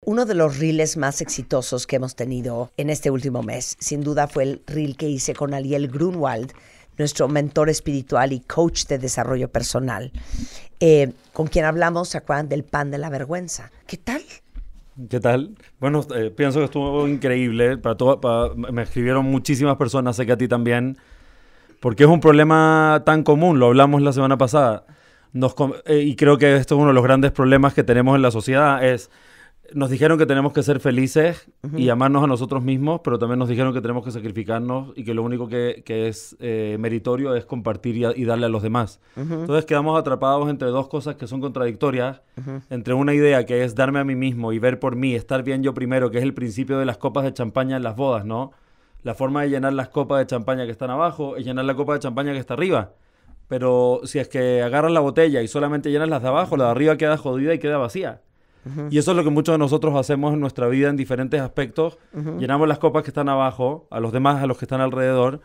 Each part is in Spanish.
Uno de los reels más exitosos que hemos tenido en este último mes, sin duda, fue el reel que hice con Ariel Grunwald, nuestro mentor espiritual y coach de desarrollo personal, con quien hablamos, ¿se acuerdan? Del pan de la vergüenza. ¿Qué tal? ¿Qué tal? Bueno, pienso que estuvo increíble. Me escribieron muchísimas personas, sé que a ti también, porque es un problema tan común, lo hablamos la semana pasada. Y creo que esto es uno de los grandes problemas que tenemos en la sociedad, nos dijeron que tenemos que ser felices y amarnos a nosotros mismos, pero también nos dijeron que tenemos que sacrificarnos y que lo único que es meritorio es compartir y darle a los demás. Entonces quedamos atrapados entre dos cosas que son contradictorias, entre una idea que es darme a mí mismo y ver por mí, estar bien yo primero, que es el principio de las copas de champaña en las bodas, ¿no? La forma de llenar las copas de champaña que están abajo es llenar la copa de champaña que está arriba. Pero si es que agarras la botella y solamente llenas las de abajo, la de arriba queda jodida y queda vacía. Y eso es lo que muchos de nosotros hacemos en nuestra vida en diferentes aspectos. Llenamos las copas que están abajo, a los demás, a los que están alrededor,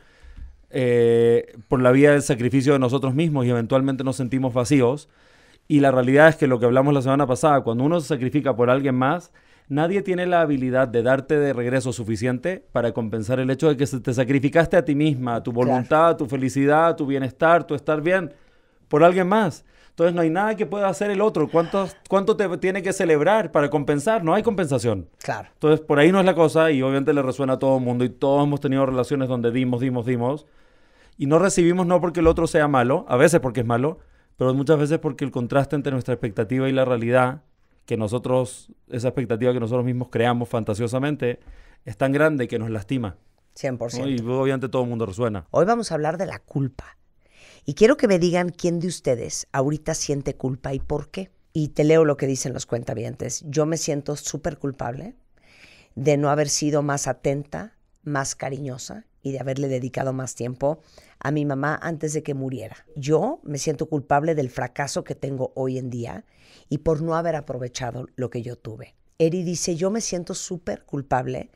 por la vía del sacrificio de nosotros mismos y eventualmente nos sentimos vacíos. Y la realidad es que lo que hablamos la semana pasada, cuando uno se sacrifica por alguien más, nadie tiene la habilidad de darte de regreso suficiente para compensar el hecho de que te sacrificaste a ti misma, a tu voluntad, a tu felicidad, tu bienestar, tu estar bien, por alguien más. Entonces no hay nada que pueda hacer el otro. ¿Cuánto te tiene que celebrar para compensar? No hay compensación. Claro. Entonces por ahí no es la cosa y obviamente le resuena a todo el mundo y todos hemos tenido relaciones donde dimos y no recibimos no porque el otro sea malo, a veces porque es malo, pero muchas veces porque el contraste entre nuestra expectativa y la realidad, esa expectativa que nosotros mismos creamos fantasiosamente, es tan grande que nos lastima. 100%. ¿No? Y obviamente todo el mundo resuena. Hoy vamos a hablar de la culpa. Y quiero que me digan quién de ustedes ahorita siente culpa y por qué. Y te leo lo que dicen los cuentavientes. Yo me siento súper culpable de no haber sido más atenta, más cariñosa y de haberle dedicado más tiempo a mi mamá antes de que muriera. Yo me siento culpable del fracaso que tengo hoy en día y por no haber aprovechado lo que yo tuve. Eri dice, yo me siento súper culpable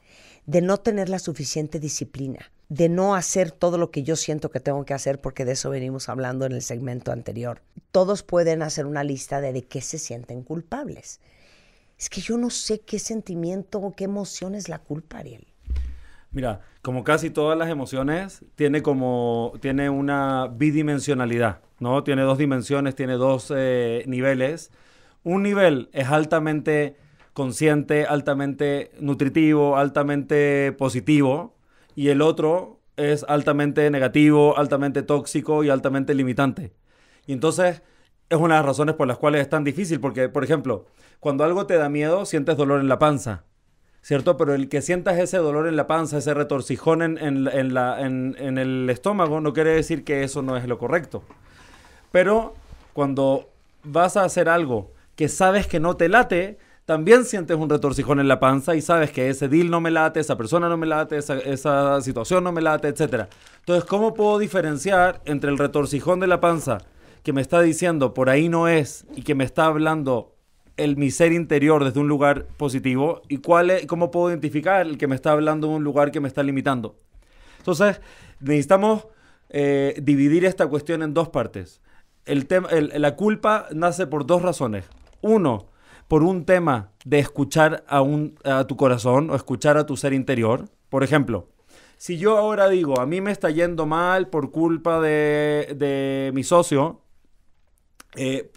de no tener la suficiente disciplina, de no hacer todo lo que yo siento que tengo que hacer, porque de eso venimos hablando en el segmento anterior. Todos pueden hacer una lista de qué se sienten culpables. Es que yo no sé qué sentimiento o qué emoción es la culpa, Ariel. Mira, como casi todas las emociones, tiene una bidimensionalidad, ¿no? Tiene dos dimensiones, tiene dos niveles. Un nivel es altamente consciente, altamente nutritivo, altamente positivo, y el otro es altamente negativo, altamente tóxico y altamente limitante. Y entonces es una de las razones por las cuales es tan difícil, porque, por ejemplo, cuando algo te da miedo, sientes dolor en la panza, ¿cierto? Pero el que sientas ese dolor en la panza, ese retorcijón en el estómago, no quiere decir que eso no es lo correcto. Pero cuando vas a hacer algo que sabes que no te late, también sientes un retorcijón en la panza y sabes que ese deal no me late, esa persona no me late, esa situación no me late, etc. Entonces, ¿cómo puedo diferenciar entre el retorcijón de la panza que me está diciendo por ahí no es y que me está hablando mi ser interior desde un lugar positivo y cómo puedo identificar el que me está hablando de un lugar que me está limitando? Entonces, necesitamos dividir esta cuestión en dos partes. La culpa nace por dos razones. Uno, por un tema de escuchar a tu corazón o escuchar a tu ser interior. Por ejemplo, si yo ahora digo, a mí me está yendo mal por culpa de mi socio,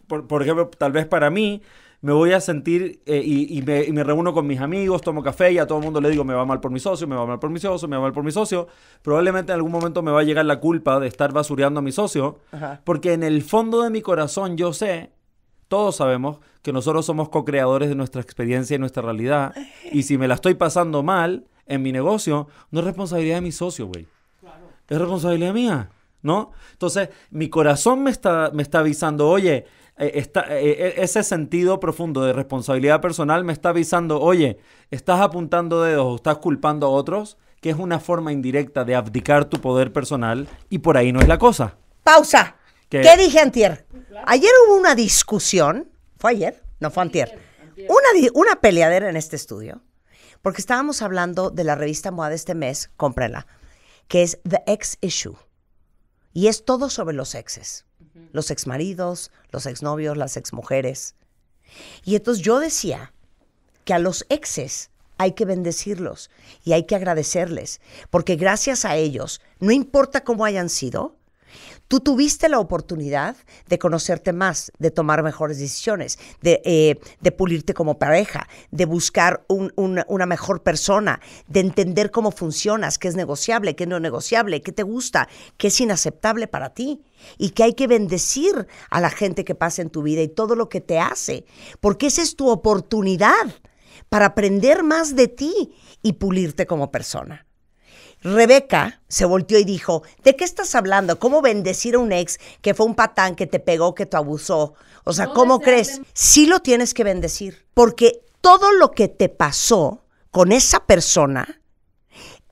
por ejemplo, tal vez para mí, me voy a sentir y me reúno con mis amigos, tomo café y a todo el mundo le digo, me va mal por mi socio, me va mal por mi socio, me va mal por mi socio. Probablemente en algún momento me va a llegar la culpa de estar basureando a mi socio, porque en el fondo de mi corazón yo sé, todos sabemos que nosotros somos co-creadores de nuestra experiencia y nuestra realidad. Y si me la estoy pasando mal en mi negocio, no es responsabilidad de mi socio, güey. Claro. Es responsabilidad mía, ¿no? Entonces, mi corazón me está avisando, oye, ese sentido profundo de responsabilidad personal me está avisando, oye, estás apuntando dedos o estás culpando a otros, que es una forma indirecta de abdicar tu poder personal y por ahí no es la cosa. ¡Pausa! ¿Qué dije antier? Ayer hubo una discusión, ¿fue ayer? No, fue antier. Una peleadera en este estudio, porque estábamos hablando de la revista MOA de este mes, cómprenla, que es The Ex Issue. Y es todo sobre los exes. Los exmaridos, los exnovios, las exmujeres. Y entonces yo decía que a los exes hay que bendecirlos y hay que agradecerles, porque gracias a ellos, no importa cómo hayan sido, tú tuviste la oportunidad de conocerte más, de tomar mejores decisiones, de pulirte como pareja, de buscar una mejor persona, de entender cómo funcionas, qué es negociable, qué no es negociable, qué te gusta, qué es inaceptable para ti. Y que hay que bendecir a la gente que pasa en tu vida y todo lo que te hace, porque esa es tu oportunidad para aprender más de ti y pulirte como persona. Rebeca se volteó y dijo, ¿de qué estás hablando? ¿Cómo bendecir a un ex que fue un patán, que te pegó, que te abusó? O sea, ¿cómo crees? Sí lo tienes que bendecir, porque todo lo que te pasó con esa persona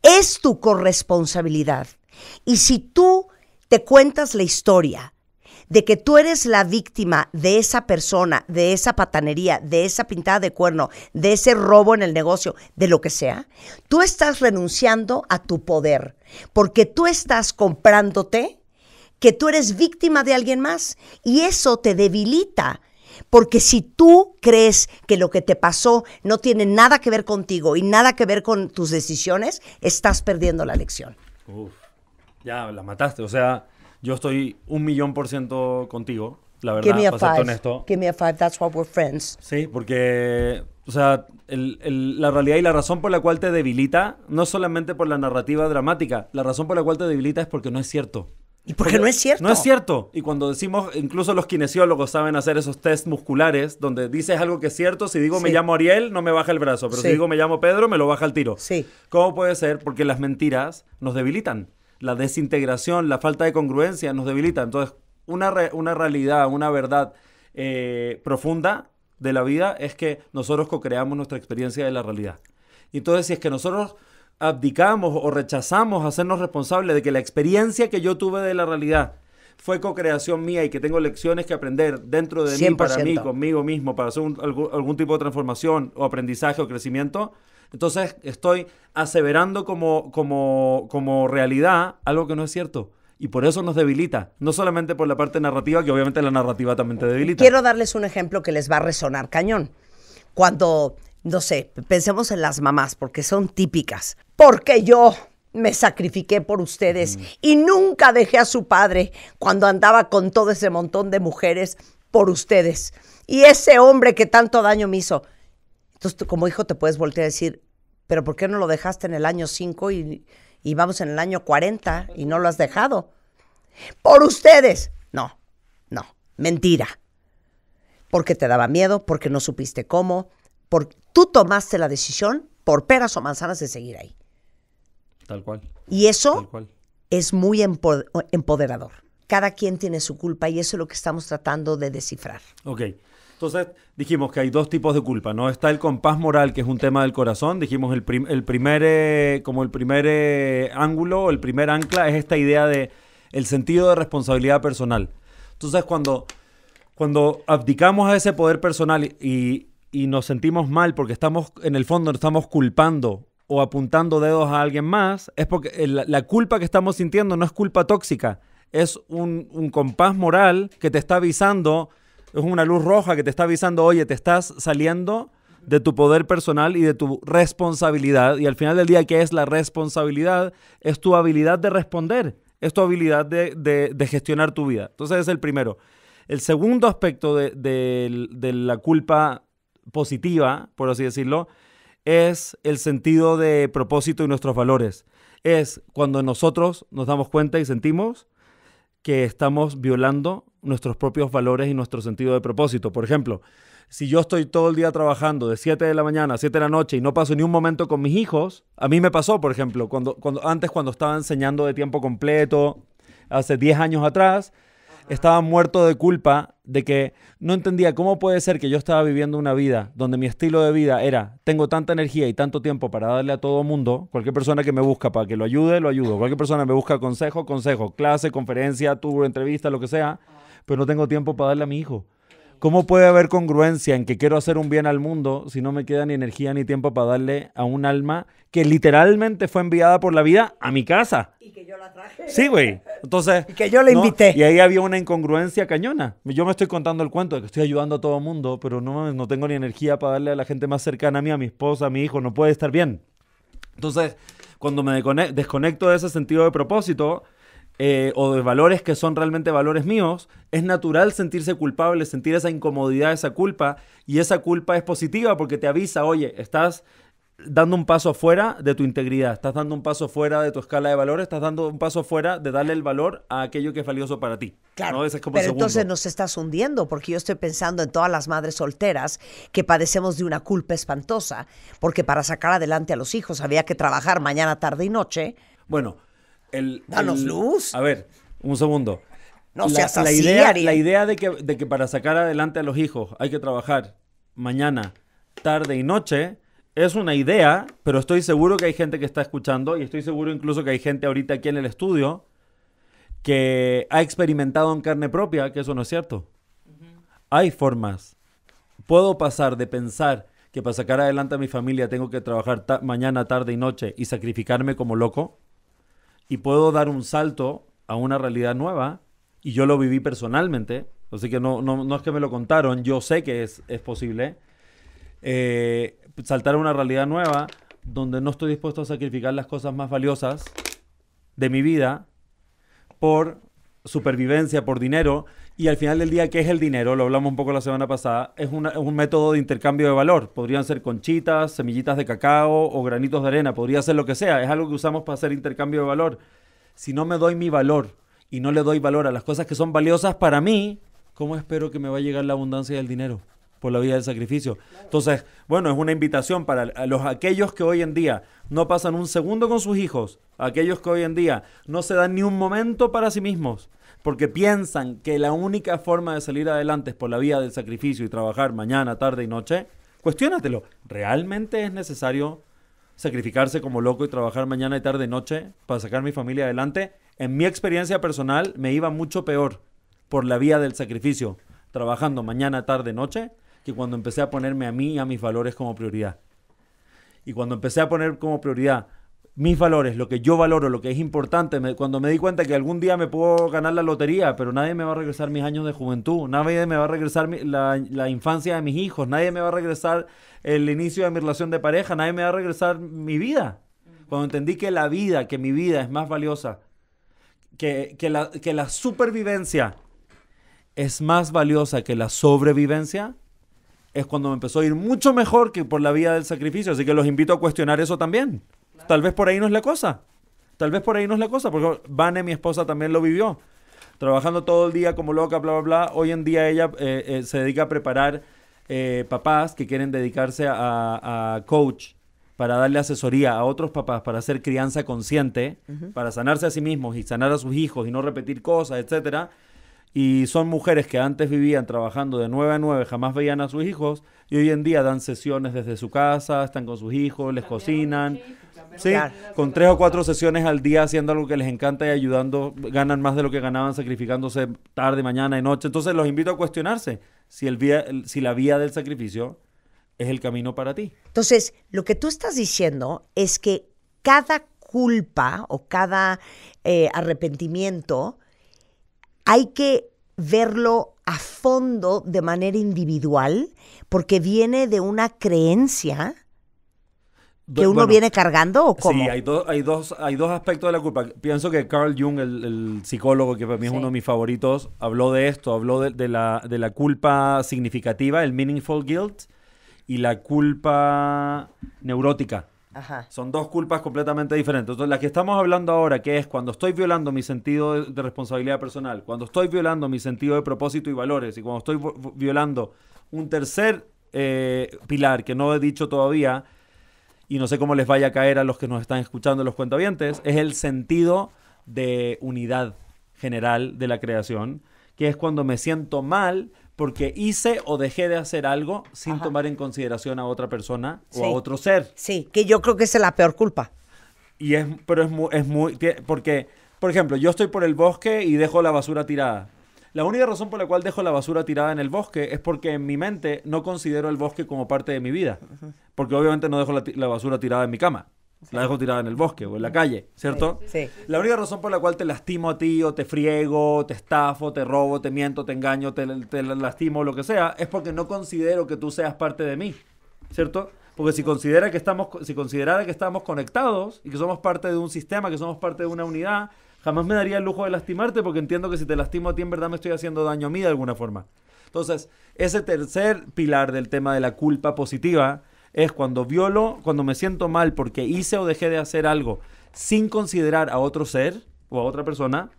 es tu corresponsabilidad. Y si tú te cuentas la historia de que tú eres la víctima de esa persona, de esa patanería, de esa pintada de cuerno, de ese robo en el negocio, de lo que sea, tú estás renunciando a tu poder, porque tú estás comprándote que tú eres víctima de alguien más y eso te debilita. Porque si tú crees que lo que te pasó no tiene nada que ver contigo y nada que ver con tus decisiones, estás perdiendo la lección. Uf, ya la mataste, o sea... Yo estoy 1,000,000% contigo, la verdad, para serte honesto. Give me a five, that's why we're friends. Sí, porque, o sea, la realidad y la razón por la cual te debilita, no solamente por la narrativa dramática, la razón por la cual te debilita es porque no es cierto. ¿Y porque no es cierto? No es cierto. Y cuando decimos, incluso los kinesiólogos saben hacer esos test musculares, donde dices algo que es cierto, si digo me llamo Ariel, no me baja el brazo, pero si digo me llamo Pedro, me lo baja el tiro. Sí. ¿Cómo puede ser? Porque las mentiras nos debilitan. La desintegración, la falta de congruencia nos debilita. Entonces, una realidad, una verdad profunda de la vida es que nosotros co-creamos nuestra experiencia de la realidad. Y entonces, si es que nosotros abdicamos o rechazamos hacernos responsables de que la experiencia que yo tuve de la realidad fue co-creación mía y que tengo lecciones que aprender dentro de 100%. Mí, para mí, conmigo mismo, para hacer algún tipo de transformación o aprendizaje o crecimiento, entonces estoy aseverando como realidad algo que no es cierto. Y por eso nos debilita. No solamente por la parte narrativa, que obviamente la narrativa también te debilita. Quiero darles un ejemplo que les va a resonar cañón. Cuando, no sé, pensemos en las mamás, porque son típicas. Porque yo me sacrifiqué por ustedes y nunca dejé a su padre cuando andaba con todo ese montón de mujeres por ustedes. Y ese hombre que tanto daño me hizo... Entonces, tú como hijo te puedes voltear a decir, pero ¿por qué no lo dejaste en el año 5 y vamos en el año 40 y no lo has dejado? ¡Por ustedes! No, mentira. Porque te daba miedo, porque no supiste cómo, porque tú tomaste la decisión por peras o manzanas de seguir ahí. Tal cual. Y eso es muy empoderador. Cada quien tiene su culpa y eso es lo que estamos tratando de descifrar. Ok. Entonces, dijimos que hay dos tipos de culpa, ¿no? Está el compás moral, que es un tema del corazón. Dijimos el primer ángulo, el primer ancla es esta idea de el sentido de responsabilidad personal. Entonces, cuando abdicamos a ese poder personal y nos sentimos mal porque estamos, en el fondo, nos estamos culpando o apuntando dedos a alguien más, es porque la culpa que estamos sintiendo no es culpa tóxica, es un compás moral que te está avisando. Es una luz roja que te está avisando, oye, te estás saliendo de tu poder personal y de tu responsabilidad. Y al final del día, ¿qué es la responsabilidad? Es tu habilidad de responder, es tu habilidad de gestionar tu vida. Entonces, es el primero. El segundo aspecto de la culpa positiva, por así decirlo, es el sentido de propósito y nuestros valores. Es cuando nosotros nos damos cuenta y sentimos que estamos violando nuestros propios valores y nuestro sentido de propósito. Por ejemplo, si yo estoy todo el día trabajando de 7 de la mañana a 7 de la noche y no paso ni un momento con mis hijos, a mí me pasó, por ejemplo, cuando estaba enseñando de tiempo completo, hace 10 años atrás, estaba muerto de culpa de que no entendía cómo puede ser que yo estaba viviendo una vida donde mi estilo de vida era, tengo tanta energía y tanto tiempo para darle a todo mundo, cualquier persona que me busca para que lo ayude, lo ayudo, cualquier persona me busca consejo, clase, conferencia, tour, entrevista, lo que sea, pero no tengo tiempo para darle a mi hijo. ¿Cómo puede haber congruencia en que quiero hacer un bien al mundo si no me queda ni energía ni tiempo para darle a un alma que literalmente fue enviada por la vida a mi casa? Y que yo la traje. Sí, güey. Entonces... Y que yo la invité. Y ahí había una incongruencia cañona. Yo me estoy contando el cuento de que estoy ayudando a todo el mundo, pero no tengo ni energía para darle a la gente más cercana a mí, a mi esposa, a mi hijo. No puede estar bien. Entonces, cuando me desconecto de ese sentido de propósito o de valores que son realmente valores míos, es natural sentirse culpable, sentir esa incomodidad, esa culpa. Y esa culpa es positiva porque te avisa, oye, estás dando un paso fuera de tu integridad, estás dando un paso fuera de tu escala de valores, estás dando un paso fuera de darle el valor a aquello que es valioso para ti. Claro, ¿no? Ese es como pero el segundo. entonces nos estás hundiendo, porque yo estoy pensando en todas las madres solteras que padecemos de una culpa espantosa, porque para sacar adelante a los hijos había que trabajar mañana, tarde y noche. Bueno, Danos luz. A ver, un segundo. No seas así, idea, Ariel. La idea de que para sacar adelante a los hijos hay que trabajar mañana, tarde y noche es una idea, pero estoy seguro que hay gente que está escuchando y estoy seguro incluso que hay gente ahorita aquí en el estudio que ha experimentado en carne propia que eso no es cierto. Hay formas. Puedo pasar de pensar que para sacar adelante a mi familia tengo que trabajar mañana, tarde y noche y sacrificarme como loco, y puedo dar un salto a una realidad nueva, y yo lo viví personalmente, así que no es que me lo contaron, yo sé que es posible, saltar a una realidad nueva donde no estoy dispuesto a sacrificar las cosas más valiosas de mi vida por supervivencia, por dinero. Y al final del día, ¿qué es el dinero? Lo hablamos un poco la semana pasada. Es un método de intercambio de valor. Podrían ser conchitas, semillitas de cacao o granitos de arena. Podría ser lo que sea. Es algo que usamos para hacer intercambio de valor. Si no me doy mi valor y no le doy valor a las cosas que son valiosas para mí, ¿cómo espero que me va a llegar la abundancia del dinero? Por la vía del sacrificio. Entonces, bueno, es una invitación para aquellos que hoy en día no pasan un segundo con sus hijos, aquellos que hoy en día no se dan ni un momento para sí mismos, porque piensan que la única forma de salir adelante es por la vía del sacrificio y trabajar mañana, tarde y noche. Cuestiónatelo. ¿Realmente es necesario sacrificarse como loco y trabajar mañana y tarde y noche para sacar mi familia adelante? En mi experiencia personal me iba mucho peor por la vía del sacrificio, trabajando mañana, tarde, noche, que cuando empecé a ponerme a mí y a mis valores como prioridad. Y cuando empecé a poner como prioridad mis valores, lo que yo valoro, lo que es importante, cuando me di cuenta que algún día me puedo ganar la lotería, pero nadie me va a regresar mis años de juventud, nadie me va a regresar la infancia de mis hijos, nadie me va a regresar el inicio de mi relación de pareja, nadie me va a regresar mi vida. Cuando entendí que mi vida es más valiosa, que la supervivencia es más valiosa que la sobrevivencia, es cuando me empezó a ir mucho mejor que por la vía del sacrificio. Así que los invito a cuestionar eso también. Claro. Tal vez por ahí no es la cosa. Porque Vane, mi esposa, también lo vivió. Trabajando todo el día como loca, bla, bla, bla. Hoy en día ella se dedica a preparar papás que quieren dedicarse a coach, para darle asesoría a otros papás, para hacer crianza consciente, para sanarse a sí mismos y sanar a sus hijos y no repetir cosas, etcétera. Y son mujeres que antes vivían trabajando de 9 a 9, jamás veían a sus hijos, y hoy en día dan sesiones desde su casa, están con sus hijos, les cocinan. Sí, con 3 o 4 sesiones al día haciendo algo que les encanta y ayudando, ganan más de lo que ganaban sacrificándose tarde, mañana y noche. Entonces los invito a cuestionarse si la vía del sacrificio es el camino para ti. Entonces, lo que tú estás diciendo es que cada culpa o cada arrepentimiento hay que verlo a fondo de manera individual, porque viene de una creencia que uno viene cargando, ¿o cómo? Sí, hay dos aspectos de la culpa. Pienso que Carl Jung, el psicólogo, que para mí es uno de mis favoritos, habló de esto, habló de la culpa significativa, el meaningful guilt, y la culpa neurótica. Ajá. Son dos culpas completamente diferentes. Entonces, la que estamos hablando ahora, que es cuando estoy violando mi sentido de responsabilidad personal, cuando estoy violando mi sentido de propósito y valores, y cuando estoy violando un tercer pilar que no he dicho todavía, y no sé cómo les vaya a caer a los que nos están escuchando, los cuentavientes, es el sentido de unidad general de la creación, que es cuando me siento mal porque hice o dejé de hacer algo sin tomar en consideración a otra persona o a otro ser. Sí, que yo creo que esa es la peor culpa. Pero es muy porque, por ejemplo, yo estoy por el bosque y dejo la basura tirada. La única razón por la cual dejo la basura tirada en el bosque es porque en mi mente no considero el bosque como parte de mi vida. Porque obviamente no dejo la basura tirada en mi cama. La dejo tirada en el bosque o en la calle, ¿cierto? Sí. La única razón por la cual te lastimo a ti o te friego, te estafo, te robo, te miento, te engaño, te lastimo, lo que sea, es porque no considero que tú seas parte de mí, ¿cierto? Porque si considerara que estamos conectados y que somos parte de un sistema, que somos parte de una unidad, jamás me daría el lujo de lastimarte porque entiendo que si te lastimo a ti en verdad me estoy haciendo daño a mí de alguna forma. Entonces, ese tercer pilar del tema de la culpa positiva es cuando me siento mal porque hice o dejé de hacer algo sin considerar a otro ser o a otra persona,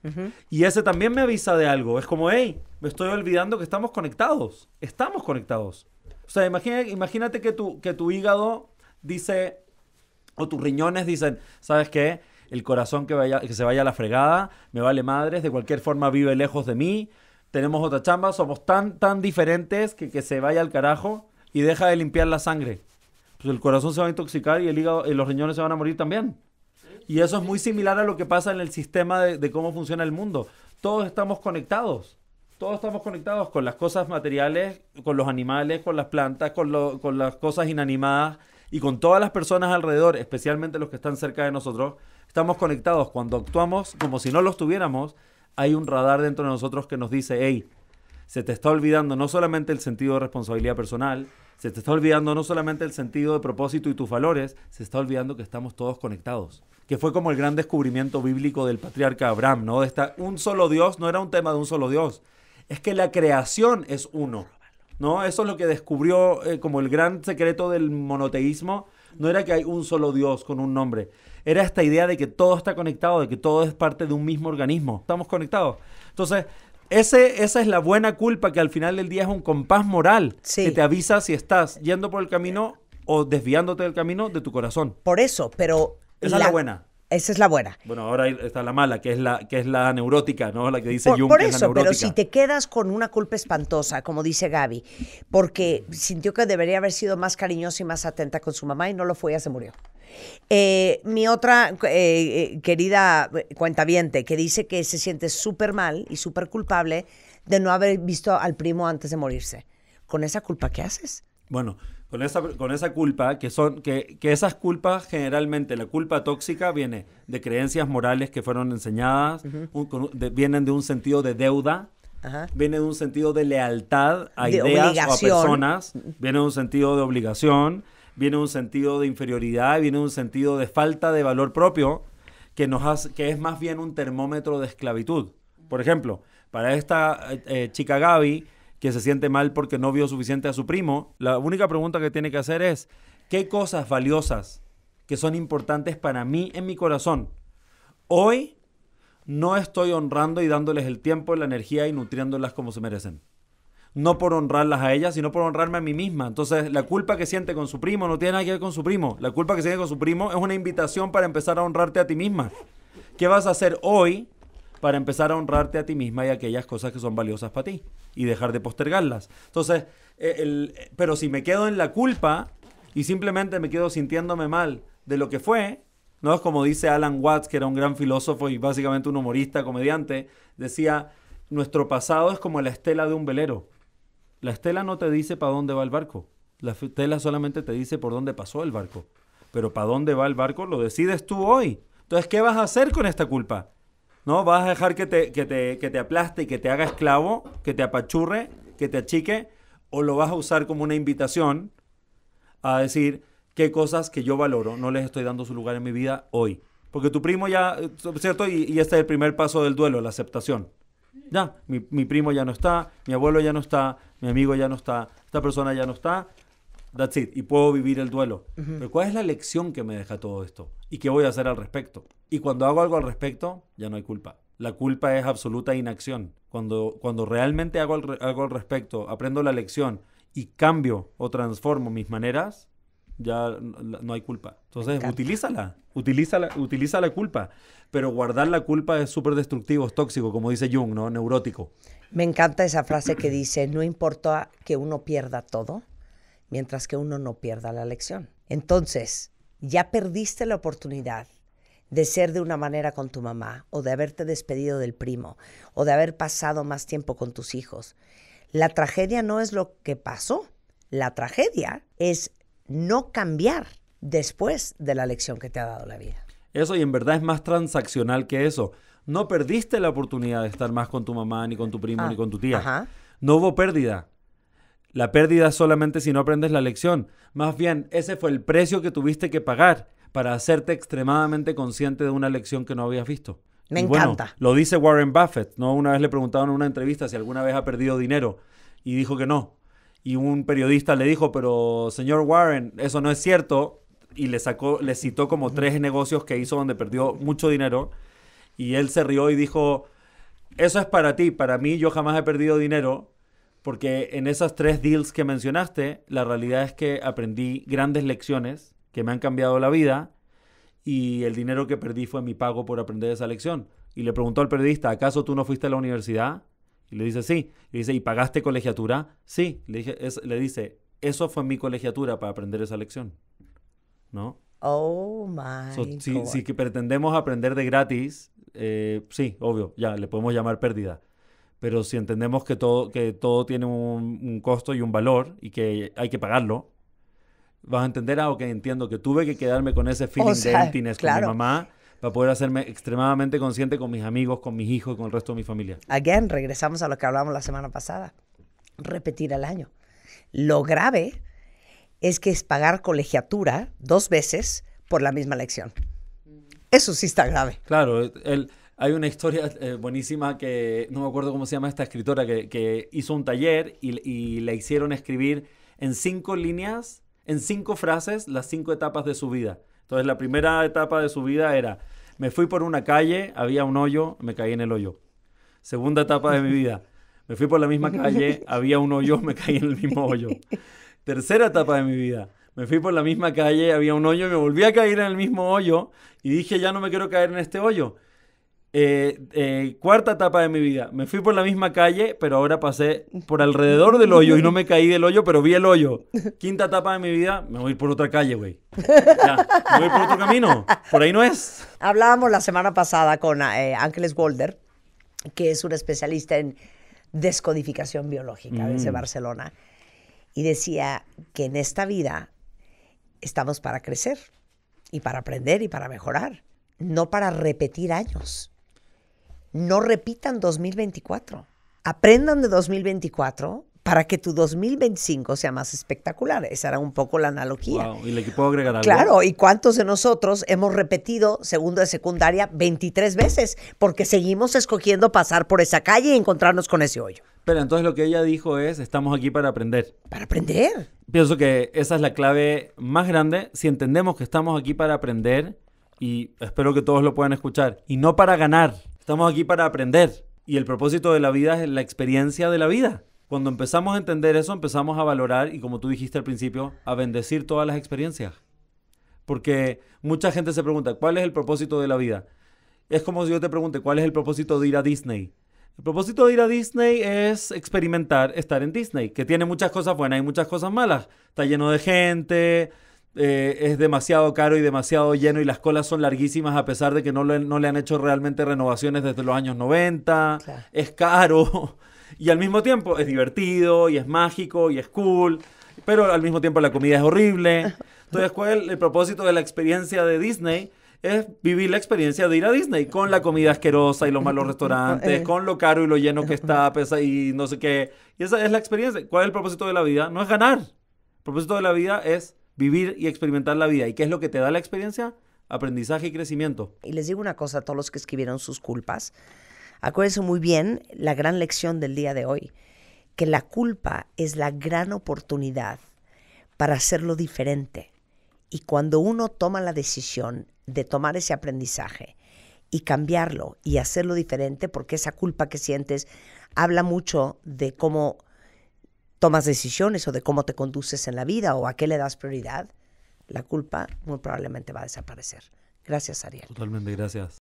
y ese también me avisa de algo. Es como, hey, me estoy olvidando que estamos conectados. Estamos conectados. O sea, imagínate que tu hígado dice, o tus riñones dicen, ¿sabes qué? El corazón que se vaya a la fregada, me vale madres, de cualquier forma vive lejos de mí, tenemos otra chamba, somos tan diferentes que se vaya al carajo y deja de limpiar la sangre. Pues el corazón se va a intoxicar y el hígado y los riñones se van a morir también. Y eso es muy similar a lo que pasa en el sistema de cómo funciona el mundo. Todos estamos conectados. Todos estamos conectados con las cosas materiales, con los animales, con las plantas, con las cosas inanimadas y con todas las personas alrededor, especialmente los que están cerca de nosotros. Estamos conectados. Cuando actuamos como si no los tuviéramos, hay un radar dentro de nosotros que nos dice, hey, se te está olvidando no solamente el sentido de responsabilidad personal, se te está olvidando no solamente el sentido de propósito y tus valores, se está olvidando que estamos todos conectados. Que fue como el gran descubrimiento bíblico del patriarca Abraham, ¿no? Un solo Dios no era un tema de un solo Dios. Es que la creación es uno, ¿no? Eso es lo que descubrió como el gran secreto del monoteísmo. No era que hay un solo Dios con un nombre. Era esta idea de que todo está conectado, de que todo es parte de un mismo organismo. Estamos conectados. Entonces, esa es la buena culpa, que al final del día es un compás moral, sí, que te avisa si estás yendo por el camino o desviándote del camino de tu corazón. Por eso, pero... Esa es la buena. Esa es la buena. Bueno, ahora está la mala, que es la neurótica, ¿no? La que dice Jung, por que es la eso, neurótica. pero si te quedas con una culpa espantosa, como dice Gaby, porque sintió que debería haber sido más cariñosa y más atenta con su mamá y no lo fue, ya se murió. Mi otra querida cuentaviente que dice que se siente súper mal y súper culpable de no haber visto al primo antes de morirse. ¿Con esa culpa qué haces? Bueno, con esa culpa, que esas culpas generalmente, la culpa tóxica viene de creencias morales que fueron enseñadas, vienen de un sentido de deuda, viene de un sentido de lealtad a ideas o a personas, viene de un sentido de obligación, viene de un sentido de inferioridad, viene de un sentido de falta de valor propio, que es más bien un termómetro de esclavitud. Por ejemplo, para esta chica Gaby, que se siente mal porque no vio suficiente a su primo, la única pregunta que tiene que hacer es, ¿qué cosas valiosas que son importantes para mí en mi corazón hoy no estoy honrando y dándoles el tiempo, la energía y nutriéndolas como se merecen? No por honrarlas a ellas, sino por honrarme a mí misma. Entonces, la culpa que siente con su primo no tiene nada que ver con su primo. La culpa que siente con su primo es una invitación para empezar a honrarte a ti misma. ¿Qué vas a hacer hoy para empezar a honrarte a ti misma y a aquellas cosas que son valiosas para ti y dejar de postergarlas? Entonces, pero si me quedo en la culpa y simplemente me quedo sintiéndome mal de lo que fue, ¿no? Es como dice Alan Watts, que era un gran filósofo y básicamente un humorista, comediante, decía, nuestro pasado es como la estela de un velero. La estela no te dice para dónde va el barco. La estela solamente te dice por dónde pasó el barco. Pero para dónde va el barco lo decides tú hoy. Entonces, ¿qué vas a hacer con esta culpa? ¿No? ¿Vas a dejar que te aplaste y que te haga esclavo, que te apachurre, que te achique? ¿O lo vas a usar como una invitación a decir qué cosas que yo valoro no les estoy dando su lugar en mi vida hoy? Porque tu primo ya, ¿cierto? Y este es el primer paso del duelo, la aceptación. Ya, mi primo ya no está, mi abuelo ya no está, mi amigo ya no está, esta persona ya no está. That's it. Y puedo vivir el duelo. Pero ¿cuál es la lección que me deja todo esto? ¿Y qué voy a hacer al respecto? Y cuando hago algo al respecto, ya no hay culpa. La culpa es absoluta inacción. Cuando realmente hago algo al respecto, aprendo la lección y cambio o transformo mis maneras, ya no hay culpa. Entonces, utiliza la culpa. Pero guardar la culpa es súper destructivo, es tóxico, como dice Jung, ¿no? Neurótico. Me encanta esa frase que dice, no importa que uno pierda todo, mientras que uno no pierda la lección. Entonces, ya perdiste la oportunidad de ser de una manera con tu mamá, o de haberte despedido del primo, o de haber pasado más tiempo con tus hijos. La tragedia no es lo que pasó. La tragedia es no cambiar después de la lección que te ha dado la vida. Eso, y en verdad es más transaccional que eso. No perdiste la oportunidad de estar más con tu mamá, ni con tu primo, ni con tu tía. Ajá. No hubo pérdida. La pérdida es solamente si no aprendes la lección. Más bien, ese fue el precio que tuviste que pagar para hacerte extremadamente consciente de una lección que no habías visto. Me Y bueno, encanta. lo dice Warren Buffett, ¿no? Una vez le preguntaron en una entrevista si alguna vez ha perdido dinero y dijo que no. Y un periodista le dijo, pero señor Warren, eso no es cierto. Y le citó como 3 negocios que hizo donde perdió mucho dinero. Y él se rió y dijo, eso es para ti, para mí yo jamás he perdido dinero. Porque en esas 3 deals que mencionaste, la realidad es que aprendí grandes lecciones que me han cambiado la vida y el dinero que perdí fue mi pago por aprender esa lección. Y le preguntó al periodista, ¿acaso tú no fuiste a la universidad? Y le dice, sí. Y dice, ¿y pagaste colegiatura? Sí. Le dice, eso fue mi colegiatura para aprender esa lección. ¿No? Oh, my God. Si que pretendemos aprender de gratis, sí, obvio, ya, le podemos llamar pérdida. Pero si entendemos que todo tiene un costo y un valor y que hay que pagarlo, vas a entender, ok, entiendo que tuve que quedarme con ese feeling de emptiness con mi mamá para poder hacerme extremadamente consciente con mis amigos, con mis hijos, con el resto de mi familia. Again, regresamos a lo que hablamos la semana pasada. Repetir el año. Lo grave es que es pagar colegiatura 2 veces por la misma lección. Eso sí está grave. Claro, hay una historia buenísima que no me acuerdo cómo se llama esta escritora que hizo un taller y le hicieron escribir en 5 líneas, en 5 frases, las 5 etapas de su vida. Entonces la primera etapa de su vida era, me fui por una calle, había un hoyo, me caí en el hoyo. Segunda etapa de mi vida, me fui por la misma calle, había un hoyo, me caí en el mismo hoyo. Tercera etapa de mi vida, me fui por la misma calle, había un hoyo y me volví a caer en el mismo hoyo y dije, ya no me quiero caer en este hoyo. Cuarta etapa de mi vida, me fui por la misma calle, pero ahora pasé por alrededor del hoyo y no me caí del hoyo, pero vi el hoyo. Quinta etapa de mi vida, me voy a ir por otra calle, güey. Ya, me voy por otro camino, por ahí no es. Hablábamos la semana pasada con Ángeles Golder, que es una especialista en descodificación biológica desde Barcelona, y decía que en esta vida estamos para crecer y para aprender y para mejorar, no para repetir años. No repitan 2024. Aprendan de 2024 para que tu 2025 sea más espectacular. Esa era un poco la analogía. Wow. ¿Y le puedo agregar algo? Claro, ¿y cuántos de nosotros hemos repetido segundo de secundaria 23 veces? Porque seguimos escogiendo pasar por esa calle y encontrarnos con ese hoyo. Pero entonces lo que ella dijo es, estamos aquí para aprender. Para aprender. Pienso que esa es la clave más grande. Si entendemos que estamos aquí para aprender, y espero que todos lo puedan escuchar, y no para ganar. Estamos aquí para aprender. Y el propósito de la vida es la experiencia de la vida. Cuando empezamos a entender eso, empezamos a valorar y, como tú dijiste al principio, a bendecir todas las experiencias. Porque mucha gente se pregunta, ¿cuál es el propósito de la vida? Es como si yo te pregunte, ¿cuál es el propósito de ir a Disney? El propósito de ir a Disney es experimentar estar en Disney, que tiene muchas cosas buenas y muchas cosas malas. Está lleno de gente, es demasiado caro y demasiado lleno y las colas son larguísimas a pesar de que no le han hecho realmente renovaciones desde los años 90. Claro. Es caro y al mismo tiempo es divertido y es mágico y es cool, pero al mismo tiempo la comida es horrible. Entonces, ¿cuál es el propósito de la experiencia de Disney? Es vivir la experiencia de ir a Disney con la comida asquerosa y los malos restaurantes, con lo caro y lo lleno que está, pesa y no sé qué. Y esa es la experiencia. ¿Cuál es el propósito de la vida? No es ganar. El propósito de la vida es vivir y experimentar la vida. ¿Y qué es lo que te da la experiencia? Aprendizaje y crecimiento. Y les digo una cosa a todos los que escribieron sus culpas. Acuérdense muy bien la gran lección del día de hoy, que la culpa es la gran oportunidad para hacerlo diferente. Y cuando uno toma la decisión de tomar ese aprendizaje y cambiarlo y hacerlo diferente, porque esa culpa que sientes habla mucho de cómo tomas decisiones o de cómo te conduces en la vida o a qué le das prioridad, la culpa muy probablemente va a desaparecer. Gracias, Ariel. Totalmente, gracias.